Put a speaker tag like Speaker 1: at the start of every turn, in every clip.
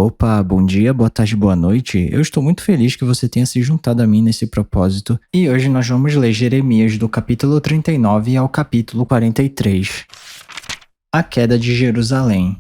Speaker 1: Opa, bom dia, boa tarde, boa noite. Eu estou muito feliz que você tenha se juntado a mim nesse propósito. E hoje nós vamos ler Jeremias do capítulo 39 ao capítulo 43. A queda de Jerusalém.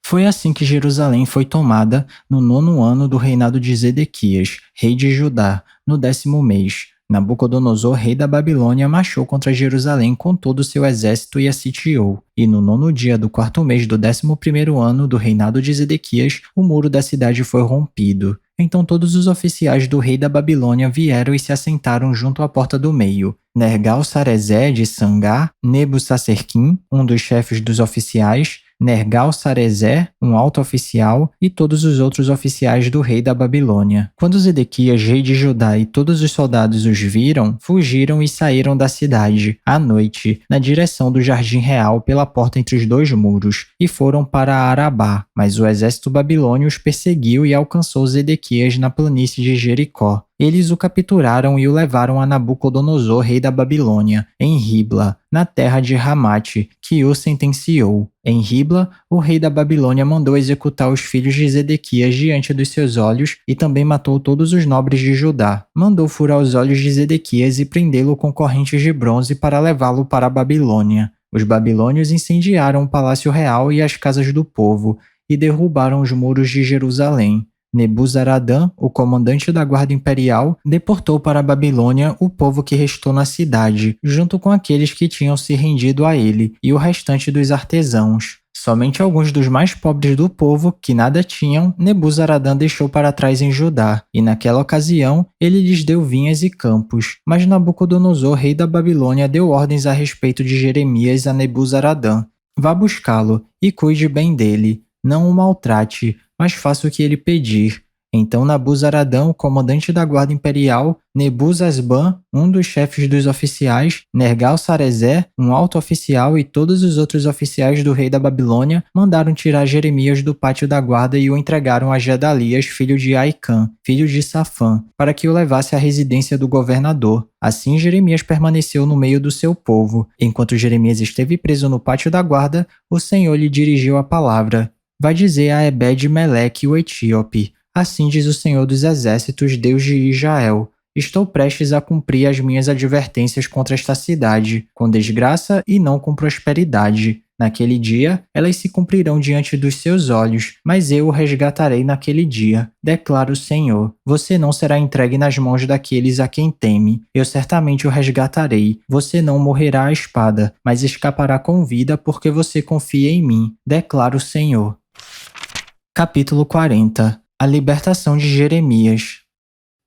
Speaker 1: Foi assim que Jerusalém foi tomada no 9º ano do reinado de Zedequias, rei de Judá, no 10º mês. Nabucodonosor, rei da Babilônia, marchou contra Jerusalém com todo o seu exército e a sitiou. E no 9º dia do 4º mês do 11º ano do reinado de Zedequias, o muro da cidade foi rompido. Então todos os oficiais do rei da Babilônia vieram e se assentaram junto à porta do meio. Nergal-Sarezer de Sangá, Nebu-Sacerquim, um dos chefes dos oficiais, Nergal-Sarezer, um alto oficial, e todos os outros oficiais do rei da Babilônia. Quando Zedequias, rei de Judá, e todos os soldados os viram, fugiram e saíram da cidade, à noite, na direção do jardim real pela porta entre os dois muros, e foram para Arabá. Mas o exército babilônio os perseguiu e alcançou Zedequias na planície de Jericó. Eles o capturaram e o levaram a Nabucodonosor, rei da Babilônia, em Ribla, na terra de Ramate, que o sentenciou. Em Ribla, o rei da Babilônia mandou executar os filhos de Zedequias diante dos seus olhos e também matou todos os nobres de Judá. Mandou furar os olhos de Zedequias e prendê-lo com correntes de bronze para levá-lo para a Babilônia. Os babilônios incendiaram o palácio real e as casas do povo e derrubaram os muros de Jerusalém. Nebuzaradã, o comandante da guarda imperial, deportou para a Babilônia o povo que restou na cidade, junto com aqueles que tinham se rendido a ele, e o restante dos artesãos. Somente alguns dos mais pobres do povo, que nada tinham, Nebuzaradã deixou para trás em Judá, e naquela ocasião ele lhes deu vinhas e campos. Mas Nabucodonosor, rei da Babilônia, deu ordens a respeito de Jeremias a Nebuzaradã. Vá buscá-lo e cuide bem dele. Não o maltrate, mas faça o que ele pedir. Então Nabuzaradã, o comandante da guarda imperial, Nebuzasban, um dos chefes dos oficiais, Nergal-Sarezer, um alto oficial e todos os outros oficiais do rei da Babilônia mandaram tirar Jeremias do pátio da guarda e o entregaram a Gedalias, filho de Aicã, filho de Safã, para que o levasse à residência do governador. Assim Jeremias permaneceu no meio do seu povo. Enquanto Jeremias esteve preso no pátio da guarda, o Senhor lhe dirigiu a palavra. Vai dizer a Ebed-Meleque, o etíope: assim diz o Senhor dos Exércitos, Deus de Israel: estou prestes a cumprir as minhas advertências contra esta cidade, com desgraça e não com prosperidade. Naquele dia, elas se cumprirão diante dos seus olhos, mas eu o resgatarei naquele dia, declara o Senhor. Você não será entregue nas mãos daqueles a quem teme. Eu certamente o resgatarei. Você não morrerá à espada, mas escapará com vida porque você confia em mim, declara o Senhor. Capítulo 40. A libertação de Jeremias.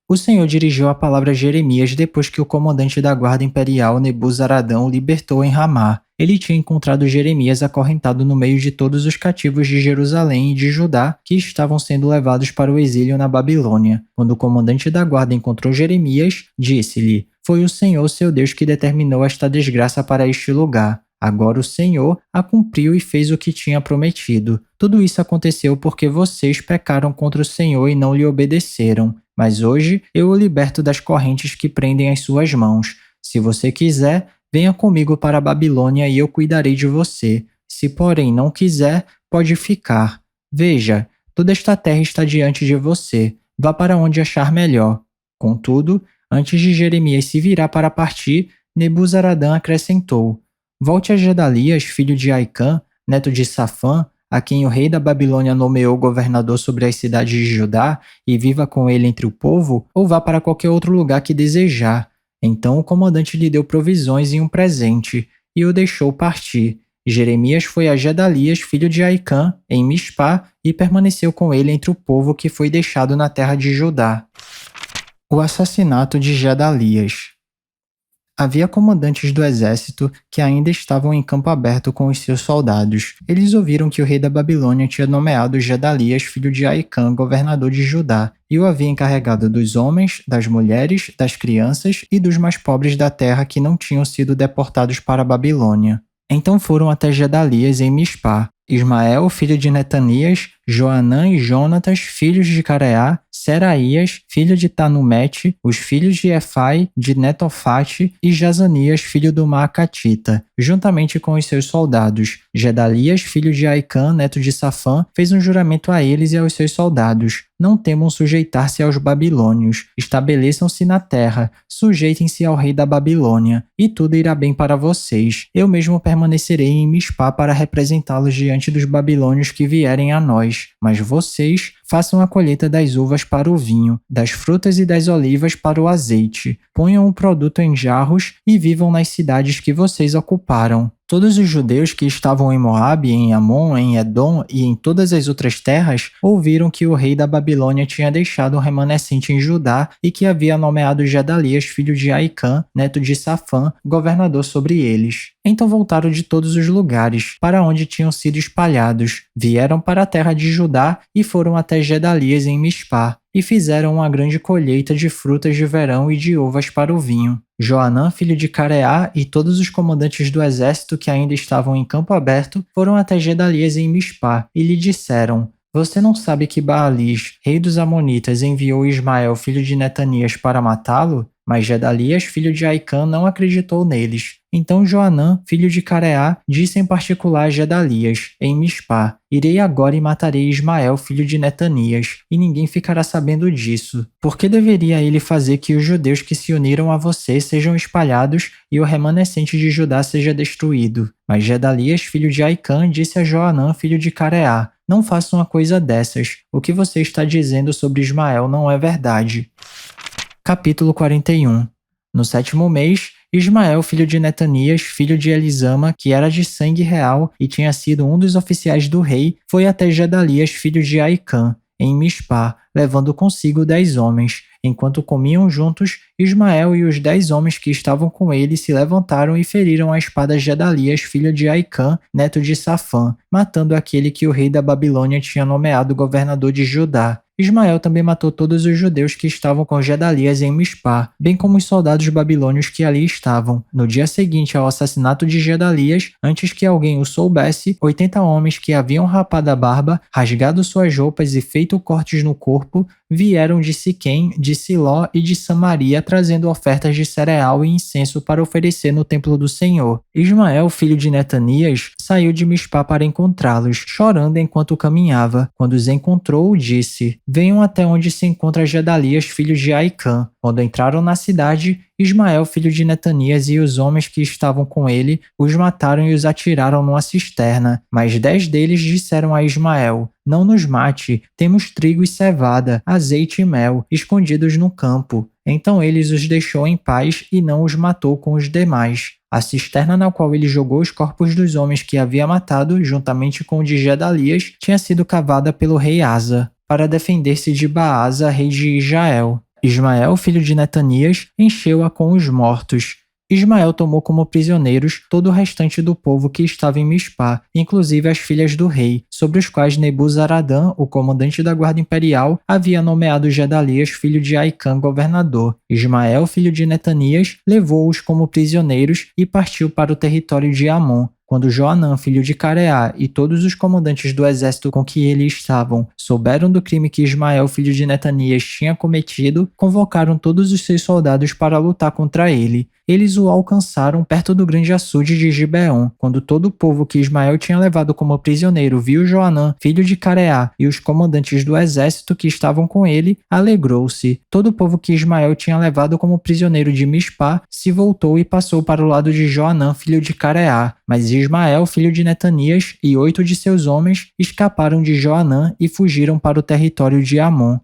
Speaker 1: O Senhor dirigiu a palavra a Jeremias depois que o comandante da guarda imperial Nebuzaradã o libertou em Ramá. Ele tinha encontrado Jeremias acorrentado no meio de todos os cativos de Jerusalém e de Judá que estavam sendo levados para o exílio na Babilônia. Quando o comandante da guarda encontrou Jeremias, disse-lhe: foi o Senhor seu Deus que determinou esta desgraça para este lugar. Agora o Senhor a cumpriu e fez o que tinha prometido. Tudo isso aconteceu porque vocês pecaram contra o Senhor e não lhe obedeceram. Mas hoje eu o liberto das correntes que prendem as suas mãos. Se você quiser, venha comigo para a Babilônia e eu cuidarei de você. Se porém não quiser, pode ficar. Veja, toda esta terra está diante de você. Vá para onde achar melhor. Contudo, antes de Jeremias se virar para partir, Nebuzaradã acrescentou: volte a Gedalias, filho de Aicã, neto de Safã, a quem o rei da Babilônia nomeou governador sobre as cidades de Judá, e viva com ele entre o povo, ou vá para qualquer outro lugar que desejar. Então o comandante lhe deu provisões e um presente, e o deixou partir. Jeremias foi a Gedalias, filho de Aicã, em Mispá, e permaneceu com ele entre o povo que foi deixado na terra de Judá. O assassinato de Gedalias. Havia comandantes do exército que ainda estavam em campo aberto com os seus soldados. Eles ouviram que o rei da Babilônia tinha nomeado Gedalias, filho de Aicã, governador de Judá, e o havia encarregado dos homens, das mulheres, das crianças e dos mais pobres da terra que não tinham sido deportados para a Babilônia. Então foram até Gedalias em Mispá. Ismael, filho de Netanias, Joanã e Jonatas, filhos de Careá, Seraías, filho de Tanumete, os filhos de Efai, de Netofate, e Jazanias, filho do Maacatita, juntamente com os seus soldados. Gedalias, filho de Aicã, neto de Safã, fez um juramento a eles e aos seus soldados: não temam sujeitar-se aos babilônios, estabeleçam-se na terra, sujeitem-se ao rei da Babilônia, e tudo irá bem para vocês. Eu mesmo permanecerei em Mispá para representá-los diante dos babilônios que vierem a nós, mas vocês façam a colheita das uvas para o vinho, das frutas e das olivas para o azeite. Ponham o produto em jarros e vivam nas cidades que vocês ocuparam. Todos os judeus que estavam em Moabe, em Amon, em Edom e em todas as outras terras ouviram que o rei da Babilônia tinha deixado um remanescente em Judá e que havia nomeado Gedalias, filho de Aicã, neto de Safã, governador sobre eles. Então voltaram de todos os lugares, para onde tinham sido espalhados, vieram para a terra de Judá e foram até Gedalias em Mispá, e fizeram uma grande colheita de frutas de verão e de uvas para o vinho. Joanã, filho de Careá, e todos os comandantes do exército que ainda estavam em campo aberto foram até Gedalias em Mispá, e lhe disseram: você não sabe que Baalis, rei dos Amonitas, enviou Ismael, filho de Netanias, para matá-lo? Mas Gedalias, filho de Aicã, não acreditou neles. Então Joanã, filho de Careá, disse em particular a Gedalias, em Mispá: irei agora e matarei Ismael, filho de Netanias, e ninguém ficará sabendo disso. Por que deveria ele fazer que os judeus que se uniram a você sejam espalhados e o remanescente de Judá seja destruído? Mas Gedalias, filho de Aicã, disse a Joanã, filho de Careá: não faça uma coisa dessas. O que você está dizendo sobre Ismael não é verdade. Capítulo 41. No 7º mês, Ismael, filho de Netanias, filho de Elisama, que era de sangue real e tinha sido um dos oficiais do rei, foi até Gedalias, filho de Aicã, em Mispá, levando consigo 10 homens. Enquanto comiam juntos, Ismael e os 10 homens que estavam com ele se levantaram e feriram a espada Gedalias, filho de Aicã, neto de Safã, matando aquele que o rei da Babilônia tinha nomeado governador de Judá. Ismael também matou todos os judeus que estavam com Gedalias em Mispá, bem como os soldados babilônios que ali estavam. No dia seguinte ao assassinato de Gedalias, antes que alguém o soubesse, 80 homens que haviam rapado a barba, rasgado suas roupas e feito cortes no corpo, vieram de Siquém, de Siló e de Samaria, trazendo ofertas de cereal e incenso para oferecer no templo do Senhor. Ismael, filho de Netanias, saiu de Mispá para encontrá-los, chorando enquanto caminhava. Quando os encontrou, disse: venham até onde se encontra Gedalias, filho de Aicã. Quando entraram na cidade, Ismael, filho de Netanias, e os homens que estavam com ele os mataram e os atiraram numa cisterna. Mas 10 deles disseram a Ismael: não nos mate, temos trigo e cevada, azeite e mel, escondidos no campo. Então ele os deixou em paz e não os matou com os demais. A cisterna na qual ele jogou os corpos dos homens que havia matado, juntamente com o de Gedalias, tinha sido cavada pelo rei Asa, para defender-se de Baasa, rei de Israel. Ismael, filho de Netanias, encheu-a com os mortos. Ismael tomou como prisioneiros todo o restante do povo que estava em Mispá, inclusive as filhas do rei, sobre os quais Nebuzaradã, o comandante da guarda imperial, havia nomeado Gedalias, filho de Aicã, governador. Ismael, filho de Netanias, levou-os como prisioneiros e partiu para o território de Amon. Quando Joanã, filho de Careá, e todos os comandantes do exército com que ele estavam souberam do crime que Ismael, filho de Netanias, tinha cometido, convocaram todos os seus soldados para lutar contra ele. Eles o alcançaram perto do grande açude de Gibeon. Quando todo o povo que Ismael tinha levado como prisioneiro viu Joanã, filho de Careá, e os comandantes do exército que estavam com ele, alegrou-se. Todo o povo que Ismael tinha levado como prisioneiro de Mispá se voltou e passou para o lado de Joanã, filho de Careá. Mas Ismael, filho de Netanias, e 8 de seus homens escaparam de Joanã e fugiram para o território de Amon.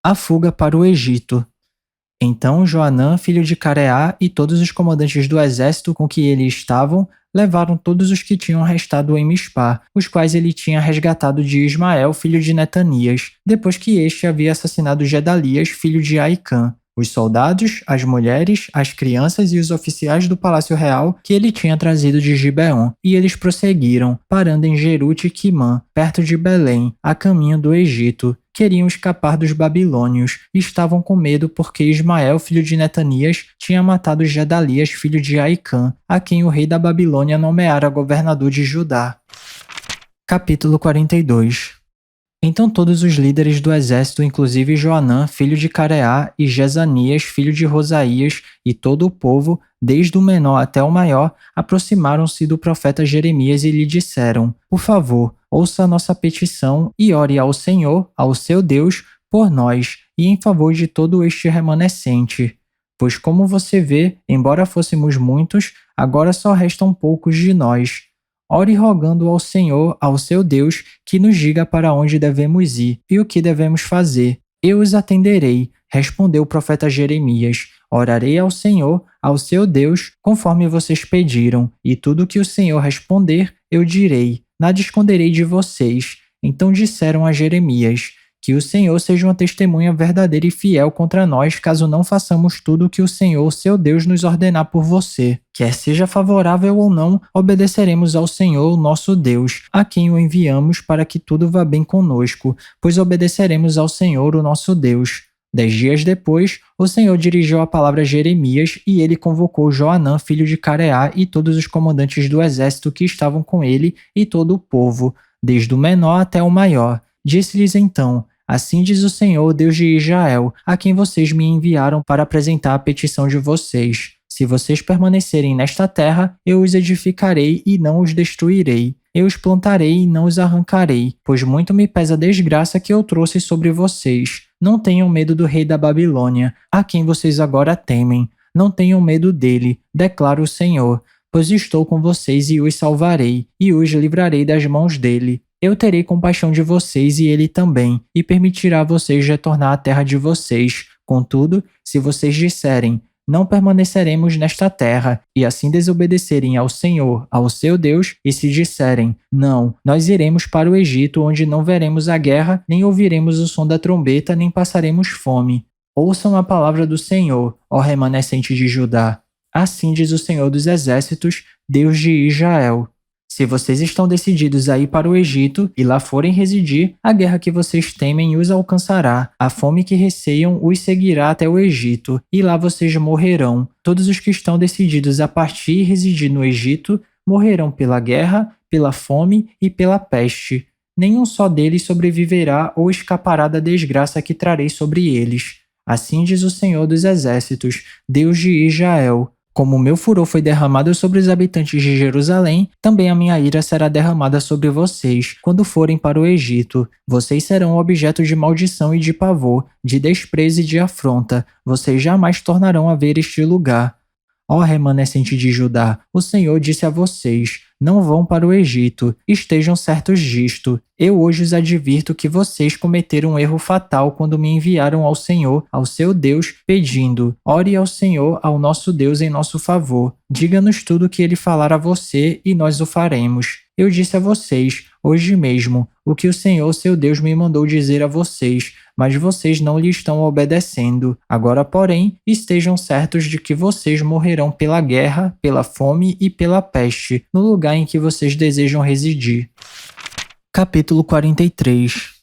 Speaker 1: A fuga para o Egito. Então Joanã, filho de Careá, e todos os comandantes do exército com que ele estavam, levaram todos os que tinham restado em Mispá, os quais ele tinha resgatado de Ismael, filho de Netanias, depois que este havia assassinado Gedalias, filho de Aicã. Os soldados, as mulheres, as crianças e os oficiais do palácio real que ele tinha trazido de Gibeon, e eles prosseguiram, parando em Jerute-Quimã, perto de Belém, a caminho do Egito. Queriam escapar dos babilônios e estavam com medo porque Ismael, filho de Netanias, tinha matado Gedalias, filho de Aicã, a quem o rei da Babilônia nomeara governador de Judá. Capítulo 42. Então todos os líderes do exército, inclusive Joanã, filho de Careá, e Jezanias, filho de Rosaías, e todo o povo, desde o menor até o maior, aproximaram-se do profeta Jeremias e lhe disseram: Por favor, ouça a nossa petição e ore ao Senhor, ao seu Deus, por nós e em favor de todo este remanescente. Pois como você vê, embora fôssemos muitos, agora só restam poucos de nós. Ore rogando ao Senhor, ao seu Deus, que nos diga para onde devemos ir e o que devemos fazer. Eu os atenderei, respondeu o profeta Jeremias. Orarei ao Senhor, ao seu Deus, conforme vocês pediram, e tudo que o Senhor responder, eu direi. Nada esconderei de vocês. Então disseram a Jeremias: Que o Senhor seja uma testemunha verdadeira e fiel contra nós, caso não façamos tudo o que o Senhor, seu Deus, nos ordenar por você. Quer seja favorável ou não, obedeceremos ao Senhor, nosso Deus, a quem o enviamos para que tudo vá bem conosco, pois obedeceremos ao Senhor, o nosso Deus. 10 dias depois, o Senhor dirigiu a palavra a Jeremias e ele convocou Joanã, filho de Careá, e todos os comandantes do exército que estavam com ele e todo o povo, desde o menor até o maior. Disse-lhes então: Assim diz o Senhor, Deus de Israel, a quem vocês me enviaram para apresentar a petição de vocês. Se vocês permanecerem nesta terra, eu os edificarei e não os destruirei. Eu os plantarei e não os arrancarei, pois muito me pesa a desgraça que eu trouxe sobre vocês. Não tenham medo do rei da Babilônia, a quem vocês agora temem. Não tenham medo dele, declara o Senhor, pois estou com vocês e os salvarei, e os livrarei das mãos dele. Eu terei compaixão de vocês e ele também, e permitirá a vocês retornar à terra de vocês. Contudo, se vocês disserem: Não permaneceremos nesta terra, e assim desobedecerem ao Senhor, ao seu Deus, e se disserem: Não, nós iremos para o Egito, onde não veremos a guerra, nem ouviremos o som da trombeta, nem passaremos fome. Ouçam a palavra do Senhor, ó remanescente de Judá. Assim diz o Senhor dos Exércitos, Deus de Israel. Se vocês estão decididos a ir para o Egito e lá forem residir, a guerra que vocês temem os alcançará. A fome que receiam os seguirá até o Egito, e lá vocês morrerão. Todos os que estão decididos a partir e residir no Egito morrerão pela guerra, pela fome e pela peste. Nenhum só deles sobreviverá ou escapará da desgraça que trarei sobre eles. Assim diz o Senhor dos Exércitos, Deus de Israel. Como o meu furor foi derramado sobre os habitantes de Jerusalém, também a minha ira será derramada sobre vocês, quando forem para o Egito. Vocês serão objeto de maldição e de pavor, de desprezo e de afronta. Vocês jamais tornarão a ver este lugar. Ó remanescente de Judá, o Senhor disse a vocês: Não vão para o Egito, estejam certos disto. Eu hoje os advirto que vocês cometeram um erro fatal quando me enviaram ao Senhor, ao seu Deus, pedindo: Ore ao Senhor, ao nosso Deus, em nosso favor. Diga-nos tudo o que ele falar a você, e nós o faremos. Eu disse a vocês, hoje mesmo, o que o Senhor, seu Deus, me mandou dizer a vocês, mas vocês não lhe estão obedecendo. Agora, porém, estejam certos de que vocês morrerão pela guerra, pela fome e pela peste, no lugar em que vocês desejam residir. Capítulo 43.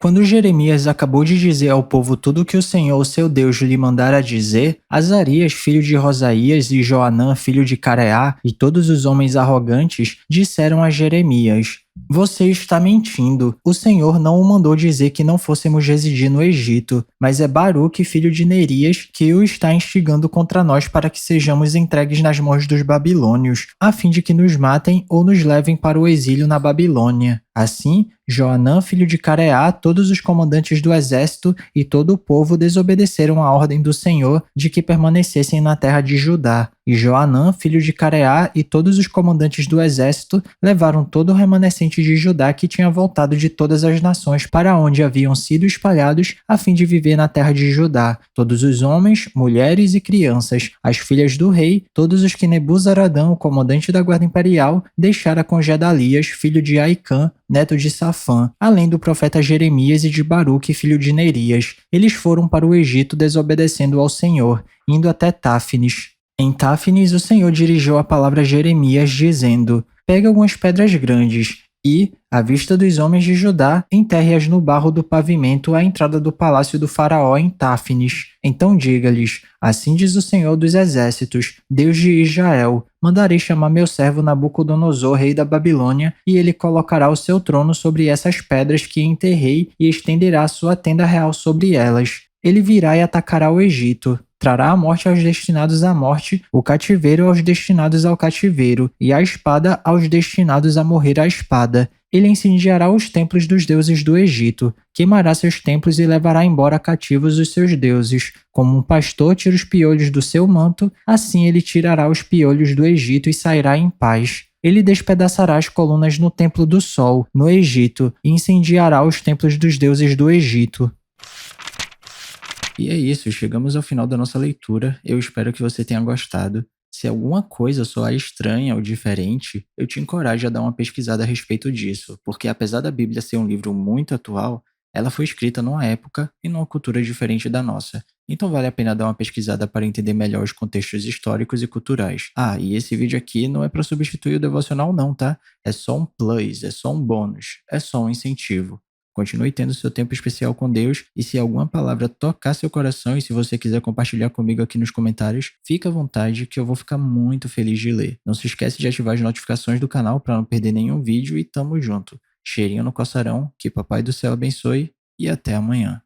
Speaker 1: Quando Jeremias acabou de dizer ao povo tudo o que o Senhor, seu Deus, lhe mandara dizer, Azarias, filho de Rosaías, e Joanã, filho de Careá, e todos os homens arrogantes, disseram a Jeremias: Você está mentindo. O Senhor não o mandou dizer que não fôssemos residir no Egito, mas é Baruque, filho de Nerias, que o está instigando contra nós para que sejamos entregues nas mãos dos babilônios, a fim de que nos matem ou nos levem para o exílio na Babilônia. Assim, Joanã, filho de Careá, todos os comandantes do exército e todo o povo desobedeceram a ordem do Senhor de que permanecessem na terra de Judá. E Joanã, filho de Careá, e todos os comandantes do exército levaram todo o remanescente de Judá que tinha voltado de todas as nações para onde haviam sido espalhados, a fim de viver na terra de Judá. Todos os homens, mulheres e crianças, as filhas do rei, todos os que Nebuzaradã, o comandante da guarda imperial, deixara com Gedalias, filho de Aicã, neto de Safã, além do profeta Jeremias e de Baruque, filho de Nerias. Eles foram para o Egito desobedecendo ao Senhor, indo até Táfnis. Em Táfnis, o Senhor dirigiu a palavra a Jeremias, dizendo: Pegue algumas pedras grandes e, à vista dos homens de Judá, enterre-as no barro do pavimento à entrada do palácio do faraó em Táfnis. Então diga-lhes: Assim diz o Senhor dos Exércitos, Deus de Israel: mandarei chamar meu servo Nabucodonosor, rei da Babilônia, e ele colocará o seu trono sobre essas pedras que enterrei e estenderá sua tenda real sobre elas. Ele virá e atacará o Egito. Trará a morte aos destinados à morte, o cativeiro aos destinados ao cativeiro, e a espada aos destinados a morrer à espada. Ele incendiará os templos dos deuses do Egito, queimará seus templos e levará embora cativos os seus deuses. Como um pastor tira os piolhos do seu manto, assim ele tirará os piolhos do Egito e sairá em paz. Ele despedaçará as colunas no templo do sol, no Egito, e incendiará os templos dos deuses do Egito. E é isso, chegamos ao final da nossa leitura. Eu espero que você tenha gostado. Se alguma coisa soar estranha ou diferente, eu te encorajo a dar uma pesquisada a respeito disso, porque apesar da Bíblia ser um livro muito atual, ela foi escrita numa época e numa cultura diferente da nossa. Então vale a pena dar uma pesquisada para entender melhor os contextos históricos e culturais. Ah, e esse vídeo aqui não é para substituir o devocional não, tá? É só um plus, é só um bônus, é só um incentivo. Continue tendo seu tempo especial com Deus e se alguma palavra tocar seu coração e se você quiser compartilhar comigo aqui nos comentários, fica à vontade que eu vou ficar muito feliz de ler. Não se esquece de ativar as notificações do canal para não perder nenhum vídeo e tamo junto. Cheirinho no coçarão, que Papai do Céu abençoe e até amanhã.